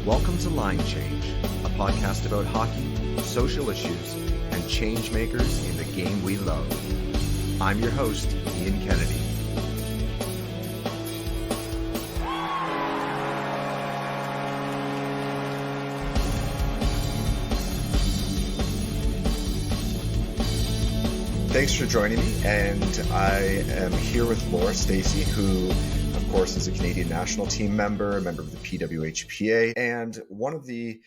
Welcome to Line Change, a podcast about hockey, social issues, and change makers in the game we love. I'm your host, Ian Kennedy. Thanks for joining me, and I am here with Laura Stacey, who, of course, is a Canadian national team member, a member of the PWHPA, and one of the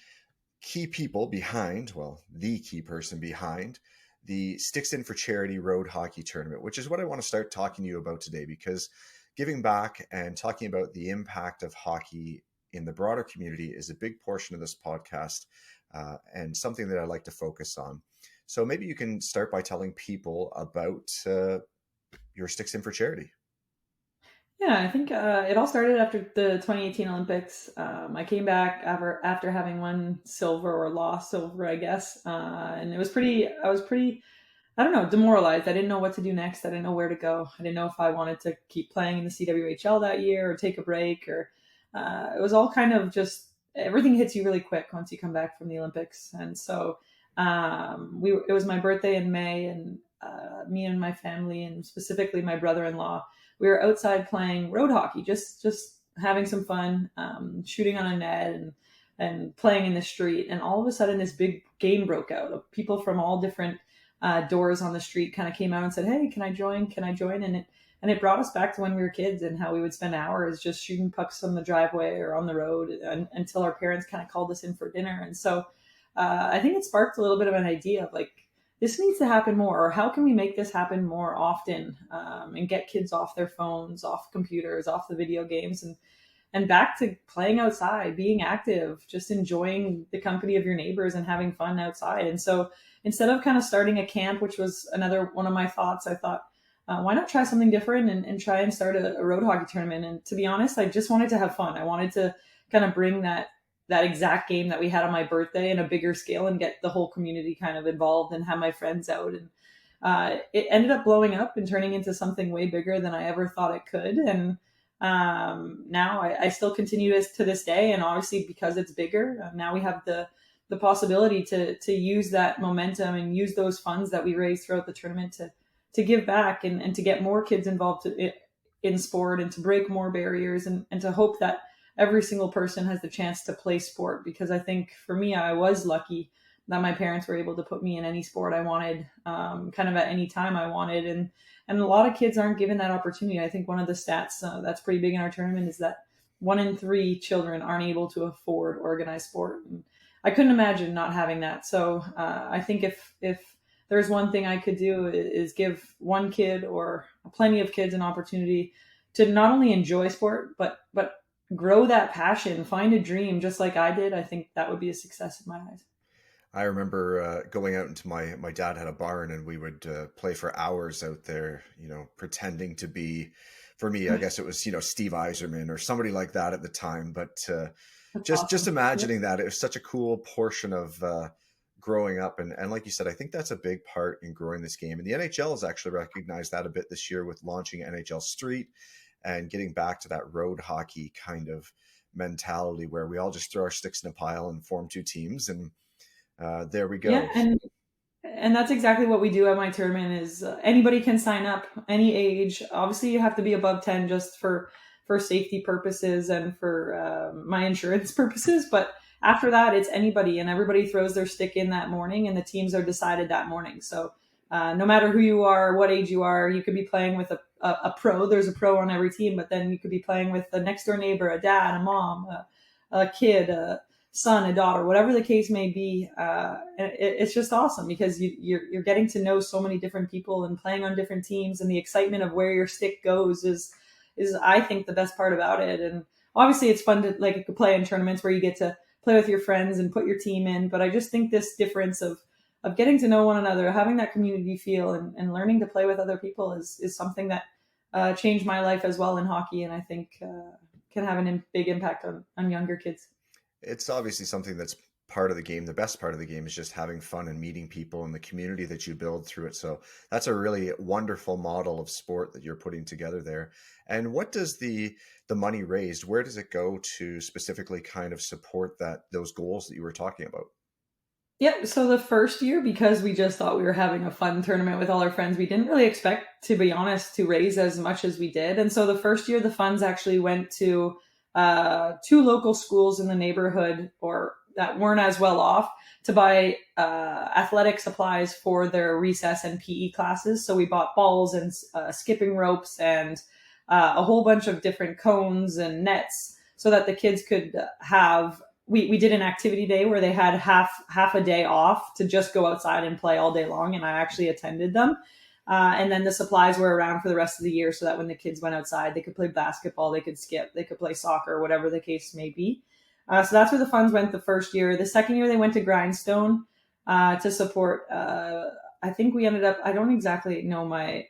key people behind, well, the key person behind the Sticks In for Charity Road Hockey Tournament, which is what I want to start talking to you about today, because giving back and talking about the impact of hockey in the broader community is a big portion of this podcast and something that I like to focus on. So maybe you can start by telling people about your Sticks In for Charity. Yeah, I think it all started after the 2018 Olympics. I came back after having won silver or lost silver, I guess. And I was pretty, I don't know, demoralized. I didn't know what to do next. I didn't know where to go. I didn't know if I wanted to keep playing in the CWHL that year or take a break. Or it was all kind of just, everything hits you really quick once you come back from the Olympics. And so it was my birthday in May, and me and my family, and specifically my brother-in-law, we were outside playing road hockey, just having some fun, shooting on a net and playing in the street. And all of a sudden, this big game broke out of people from all different doors on the street kind of came out and said, "Hey, can I join? Can I join?" And it brought us back to when we were kids and how we would spend hours just shooting pucks on the driveway or on the road until our parents kind of called us in for dinner. And so I think it sparked a little bit of an idea of like, this needs to happen more, or how can we make this happen more often, and get kids off their phones, off computers, off the video games, and back to playing outside, being active, just enjoying the company of your neighbors and having fun outside. And so instead of kind of starting a camp, which was another one of my thoughts, I thought, why not try something different and try and start a road hockey tournament? And to be honest, I just wanted to have fun. I wanted to kind of bring that exact game that we had on my birthday in a bigger scale and get the whole community kind of involved and have my friends out. And it ended up blowing up and turning into something way bigger than I ever thought it could. And now I still continue to this day. And obviously because it's bigger, now we have the possibility to use that momentum and use those funds that we raise throughout the tournament to give back and to get more kids involved in sport and to break more barriers and to hope that every single person has the chance to play sport. Because I think for me, I was lucky that my parents were able to put me in any sport I wanted, kind of at any time I wanted. And a lot of kids aren't given that opportunity. I think one of the stats that's pretty big in our tournament is that 1 in 3 children aren't able to afford organized sport. And I couldn't imagine not having that. So I think if there's one thing I could do is give one kid or plenty of kids an opportunity to not only enjoy sport, but grow that passion, find a dream just like I did, I think that would be a success in my eyes. I remember going out into my dad had a barn, and we would play for hours out there, pretending to be, for me, I guess it was, Steve Yzerman or somebody like that at the time. But just imagining that, it was such a cool portion of growing up. And like you said, I think that's a big part in growing this game. And the NHL has actually recognized that a bit this year with launching NHL Street and getting back to that road hockey kind of mentality where we all just throw our sticks in a pile and form 2 teams. And there we go. Yeah, and that's exactly what we do at my tournament is anybody can sign up, any age. Obviously, you have to be above 10 just for safety purposes and for my insurance purposes. But after that, it's anybody, and everybody throws their stick in that morning, and the teams are decided that morning. So no matter who you are, what age you are, you could be playing with a pro. There's a pro on every team, but then you could be playing with a next door neighbor, a dad, a mom, a kid, a son, a daughter, whatever the case may be. It's just awesome because you're getting to know so many different people and playing on different teams, and the excitement of where your stick goes is I think the best part about it. And obviously it's fun to play in tournaments where you get to play with your friends and put your team in. But I just think this difference of getting to know one another, having that community feel and learning to play with other people is something that changed my life as well in hockey. And I think can have a big impact on younger kids. It's obviously something that's part of the game, the best part of the game, is just having fun and meeting people and the community that you build through it. So that's a really wonderful model of sport that you're putting together there. And what does the money raised, where does it go to specifically kind of support that those goals that you were talking about? Yeah, so the first year, because we just thought we were having a fun tournament with all our friends, we didn't really expect, to be honest, to raise as much as we did. And so the first year, the funds actually went to two local schools in the neighborhood or that weren't as well off to buy athletic supplies for their recess and PE classes. So we bought balls and skipping ropes and a whole bunch of different cones and nets so that the kids could have we did an activity day where they had half a day off to just go outside and play all day long, and I actually attended them. And then the supplies were around for the rest of the year so that when the kids went outside, they could play basketball, they could skip, they could play soccer, whatever the case may be. So that's where the funds went the first year. The second year, they went to Grindstone to support. I think we ended up. I don't exactly know my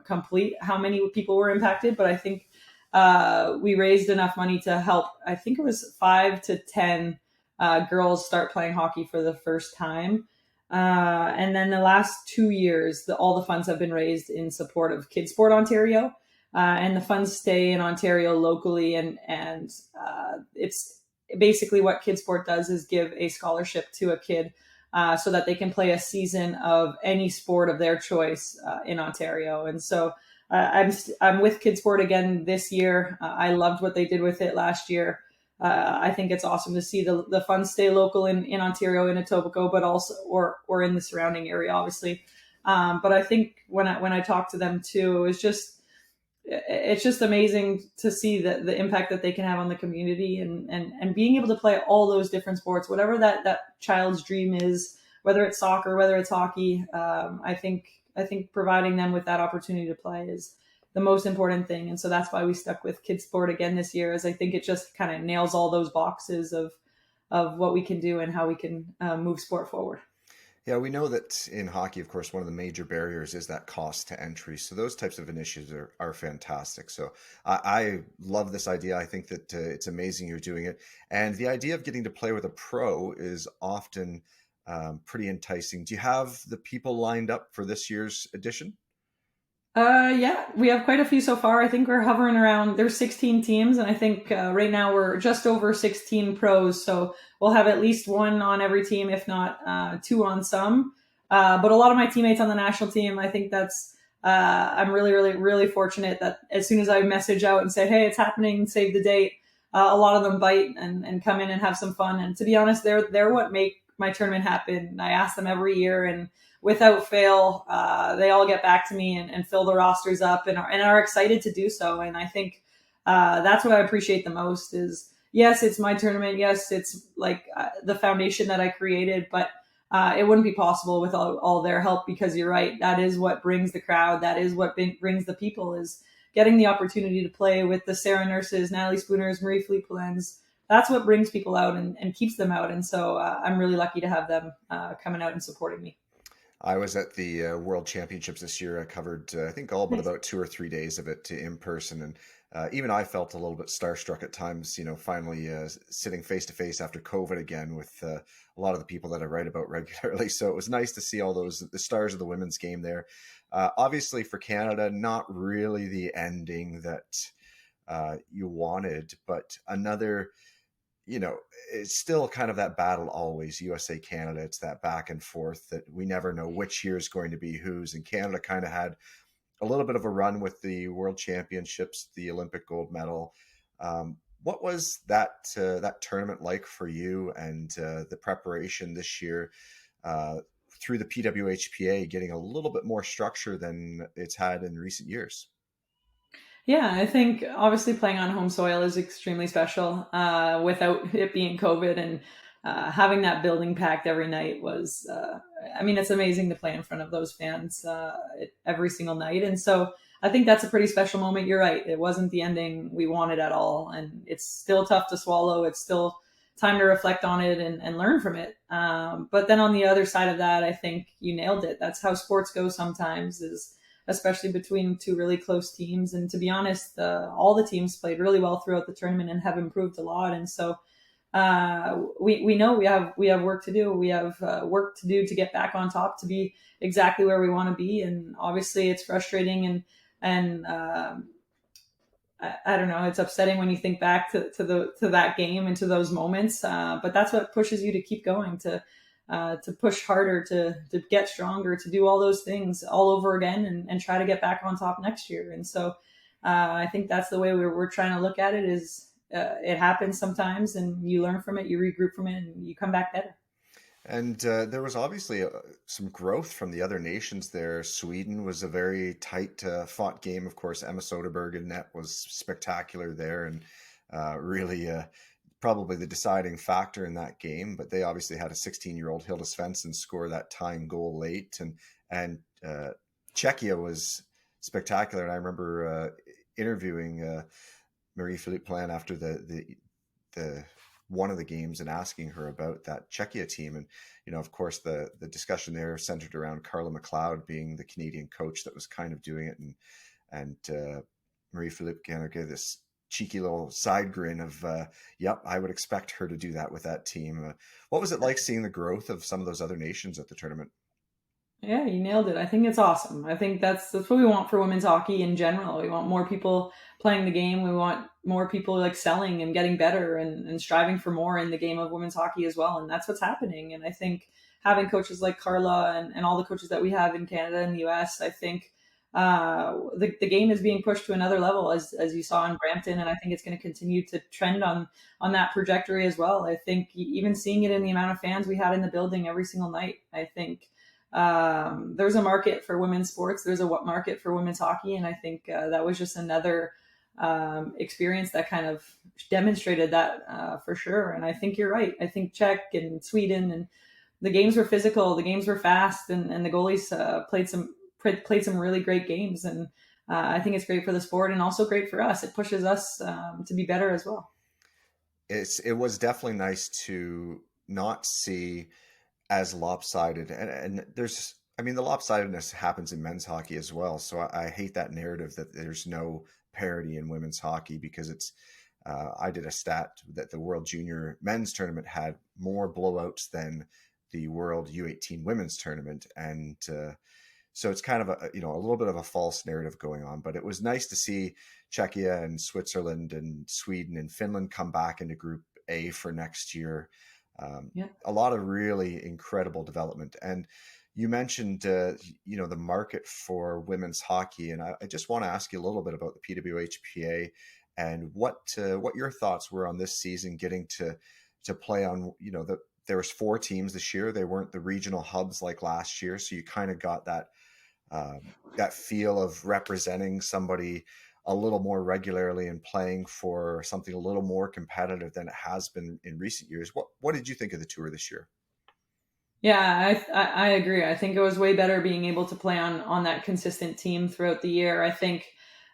complete how many people were impacted, but I think we raised enough money to help. I think it was 5 to 10 girls start playing hockey for the first time. And then the last 2 years, all the funds have been raised in support of Kids Sport Ontario. And the funds stay in Ontario locally. And it's basically what Kids Sport does is give a scholarship to a kid so that they can play a season of any sport of their choice in Ontario. And so I'm with Kids Sport again this year. I loved what they did with it last year. I think it's awesome to see the funds stay local in Ontario, in Etobicoke, but also or in the surrounding area, obviously. But I think when I talk to them too, it's just amazing to see the impact that they can have on the community and being able to play all those different sports, whatever that child's dream is, whether it's soccer, whether it's hockey. I think providing them with that opportunity to play is the most important thing. And so that's why we stuck with Kids Sport again this year, as I think it just kind of nails all those boxes of what we can do and how we can move sport forward. Yeah, we know that in hockey, of course, one of the major barriers is that cost to entry. So those types of initiatives are fantastic. So I love this idea. I think that it's amazing you're doing it. And the idea of getting to play with a pro is often pretty enticing. Do you have the people lined up for this year's edition? Yeah, we have quite a few so far. I think we're hovering around, there's 16 teams, and I think right now we're just over 16 pros. So we'll have at least one on every team, if not two on some. But a lot of my teammates on the national team, I think I'm really, really, really fortunate that as soon as I message out and say, hey, it's happening, save the date, a lot of them bite and come in and have some fun. And to be honest, they're what make my tournament happen. I ask them every year, and without fail, they all get back to me and fill the rosters up and are excited to do so. And I think that's what I appreciate the most is, yes, it's my tournament. Yes, it's like the foundation that I created, but it wouldn't be possible with all their help, because you're right. That is what brings the crowd. That is what brings the people, is getting the opportunity to play with the Sarah Nurses, Natalie Spooners, Marie Fleet-Plens. That's what brings people out and keeps them out. And so I'm really lucky to have them coming out and supporting me. I was at the World Championships this year. I covered, I think, all but Nice. about 2 or 3 days of it in person, and even I felt a little bit starstruck at times. You know, finally sitting face to face after COVID again with a lot of the people that I write about regularly. So it was nice to see all the stars of the women's game there. Obviously, for Canada, not really the ending that you wanted, but another, it's still kind of that battle always, USA Canada. It's that back and forth that we never know which year is going to be whose. And Canada kind of had a little bit of a run with the World Championships, the Olympic gold medal. What was that tournament like for you, and the preparation this year through the PWHPA getting a little bit more structure than it's had in recent years? Yeah, I think obviously playing on home soil is extremely special. Without it being COVID and having that building packed every night was, I mean, it's amazing to play in front of those fans every single night. And so I think that's a pretty special moment. You're right. It wasn't the ending we wanted at all. And it's still tough to swallow. It's still time to reflect on it and learn from it. But then on the other side of that, I think you nailed it. That's how sports go sometimes, is especially between two really close teams. And to be honest, all the teams played really well throughout the tournament and have improved a lot. And so we know we have work to do. We have work to do to get back on top, to be exactly where we want to be. And obviously, it's frustrating and I don't know. It's upsetting when you think back to that game and to those moments. But that's what pushes you to keep going, to push harder, to get stronger, to do all those things all over again, and try to get back on top next year. And so I think that's the way we're trying to look at it. Is it happens sometimes, and you learn from it, you regroup from it, and you come back better. And there was obviously some growth from the other nations there. Sweden was a very tight fought game. Of course, Emma Soderberg in net was spectacular there, and really probably the deciding factor in that game. But they obviously had a 16-year-old Hilda Svensson score that tying goal late, and Czechia was spectacular. And I remember interviewing Marie-Philippe Plan after the one of the games and asking her about that Czechia team. And, of course, the discussion there centered around Carla McLeod being the Canadian coach that was kind of doing it. And Marie-Philippe kind of gave this cheeky little side grin of, yep, I would expect her to do that with that team. What was it like seeing the growth of some of those other nations at the tournament? Yeah, you nailed it. I think it's awesome. I think that's what we want for women's hockey in general. We want more people playing the game. We want more people excelling and getting better and striving for more in the game of women's hockey as well. And that's what's happening. And I think having coaches like Carla and all the coaches that we have in Canada and the US, I think the game is being pushed to another level, as you saw in Brampton, and I think it's going to continue to trend on that trajectory as well. I think even seeing it in the amount of fans we had in the building every single night, I think there's a market for women's sports. There's a market for women's hockey, and I think that was just another experience that kind of demonstrated that for sure. And I think you're right. I think Czech and Sweden and the games were physical, the games were fast, and the goalies played some really great games. And I think it's great for the sport and also great for us. It pushes us to be better as well. It was definitely nice to not see as lopsided, and there's, I mean, the lopsidedness happens in men's hockey as well. So I hate that narrative that there's no parity in women's hockey, because it's I did a stat that the World Junior Men's Tournament had more blowouts than the World U18 Women's Tournament, and so it's kind of a little bit of a false narrative going on. But it was nice to see Czechia and Switzerland and Sweden and Finland come back into Group A for next year. Yeah. A lot of really incredible development. And you mentioned, the market for women's hockey, and I just want to ask you a little bit about the PWHPA and what your thoughts were on this season, getting to play on. There was 4 teams this year. They weren't the regional hubs like last year, so you kind of got that feel of representing somebody a little more regularly and playing for something a little more competitive than it has been in recent years. What did you think of the tour this year? Yeah, I agree. I think it was way better being able to play on that consistent team throughout the year. I think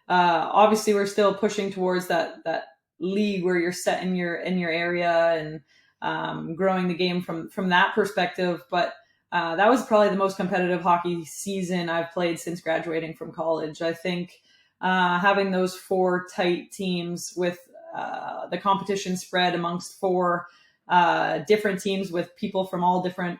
obviously we're still pushing towards that league where you're set in your area and growing the game from that perspective. But that was probably the most competitive hockey season I've played since graduating from college. I think having those 4 tight teams with the competition spread amongst 4 different teams with people from all different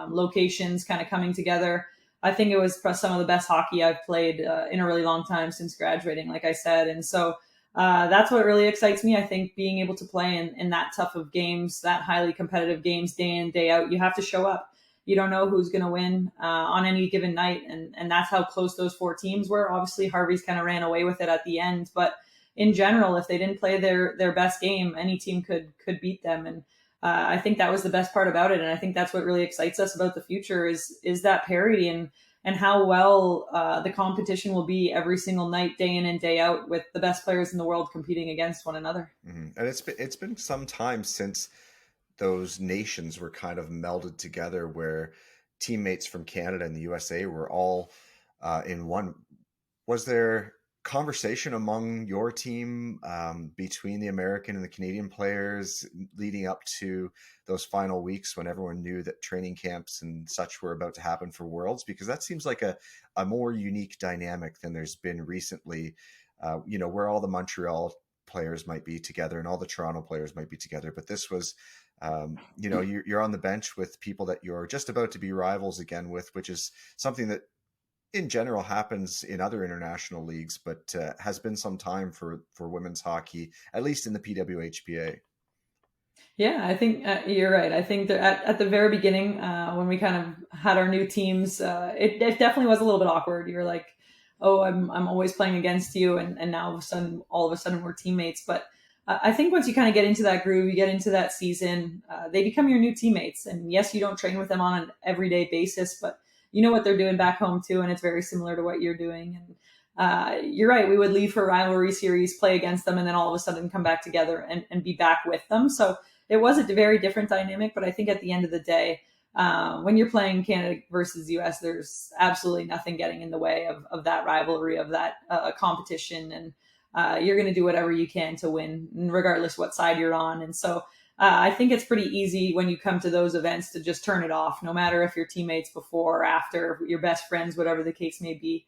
locations kind of coming together. I think it was some of the best hockey I've played in a really long time since graduating, like I said. And so that's what really excites me. I think being able to play in that tough of games, that highly competitive games day in, day out, you have to show up. You don't know who's going to win on any given night. And that's how close those 4 teams were. Obviously, Harvey's kind of ran away with it at the end. But in general, if they didn't play their best game, any team could beat them. And I think that was the best part about it. And I think that's what really excites us about the future is that parity and how well the competition will be every single night, day in and day out, with the best players in the world competing against one another. Mm-hmm. And it's been some time since those nations were kind of melded together, where teammates from Canada and the USA were all in one. Was there conversation among your team between the American and the Canadian players leading up to those final weeks when everyone knew that training camps and such were about to happen for Worlds? Because that seems like a more unique dynamic than there's been recently, where all the Montreal players might be together and all the Toronto players might be together. But this was, you're on the bench with people that you're just about to be rivals again with, which is something that in general happens in other international leagues, but has been some time for women's hockey, at least in the PWHPA. Yeah, I think you're right. I think that at the very beginning, when we kind of had our new teams, it definitely was a little bit awkward. You're like, oh, I'm always playing against you, and now all of a sudden we're teammates. But I think once you kind of get into that groove, you get into that season, they become your new teammates. And yes, you don't train with them on an everyday basis, but you know what they're doing back home too, and it's very similar to what you're doing. And you're right. We would leave for rivalry series, play against them, and then all of a sudden come back together and be back with them. So it was a very different dynamic, but I think at the end of the day, when you're playing Canada versus US, there's absolutely nothing getting in the way of that rivalry, of that competition. And you're going to do whatever you can to win, regardless what side you're on. And so I think it's pretty easy when you come to those events to just turn it off, no matter if you're teammates before or after, your best friends, whatever the case may be.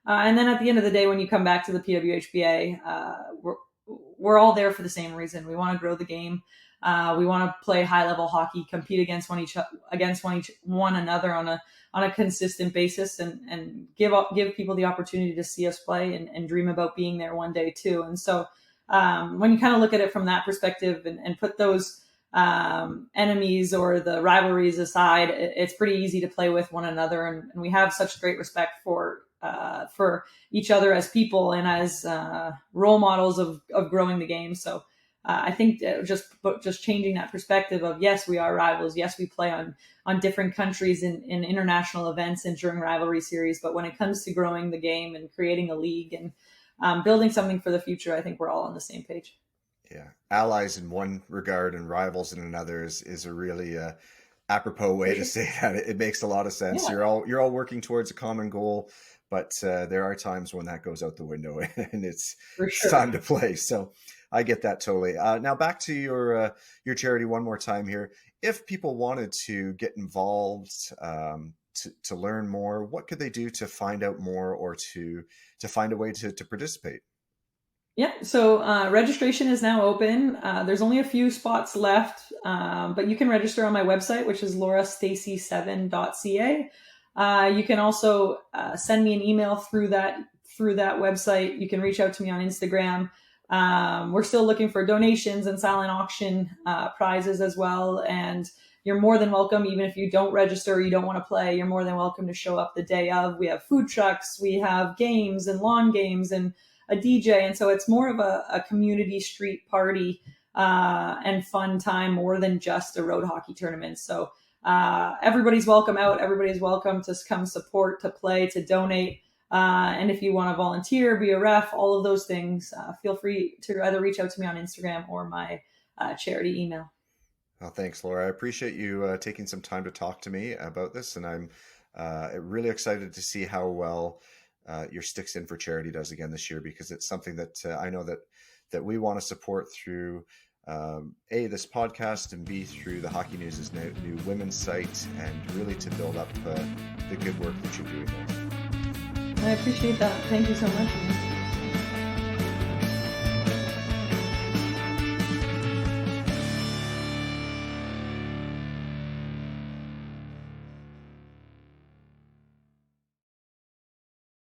And then at the end of the day, when you come back to the PWHPA, we're all there for the same reason. We want to grow the game. We want to play high level hockey, compete against one another on a consistent basis, and give people the opportunity to see us play and dream about being there one day too. And so when you kind of look at it from that perspective and put those enemies or the rivalries aside, it's pretty easy to play with one another, and we have such great respect for each other as people and as role models of growing the game. So I think just changing that perspective of, yes, we are rivals. Yes, we play on different countries in international events and during rivalry series. But when it comes to growing the game and creating a league and building something for the future, I think we're all on the same page. Yeah. Allies in one regard and rivals in another is a really apropos way to say that. It makes a lot of sense. Yeah. You're all working towards a common goal, but there are times when that goes out the window and it's time to play. So I get that totally. Now back to your charity one more time here. If people wanted to get involved, to learn more, what could they do to find out more or to find a way to participate? Yeah, so registration is now open. There's only a few spots left, but you can register on my website, which is laurastacey7.ca. You can also send me an email through that website. You can reach out to me on Instagram. We're still looking for donations and silent auction prizes as well. And you're more than welcome, even if you don't register, you don't want to play, you're more than welcome to show up the day of. We have food trucks, we have games and lawn games and a DJ. And so it's more of a community street party and fun time more than just a road hockey tournament. So everybody's welcome out. Everybody's welcome to come support, to play, to donate. And if you want to volunteer, be a ref, all of those things, feel free to either reach out to me on Instagram or my charity email. Well, thanks, Laura. I appreciate you taking some time to talk to me about this. And I'm really excited to see how well your Sticks In for Charity does again this year, because it's something that I know that we want to support through A, this podcast, and B, through the Hockey News' new women's site, and really to build up the good work that you're doing there. I appreciate that. Thank you so much.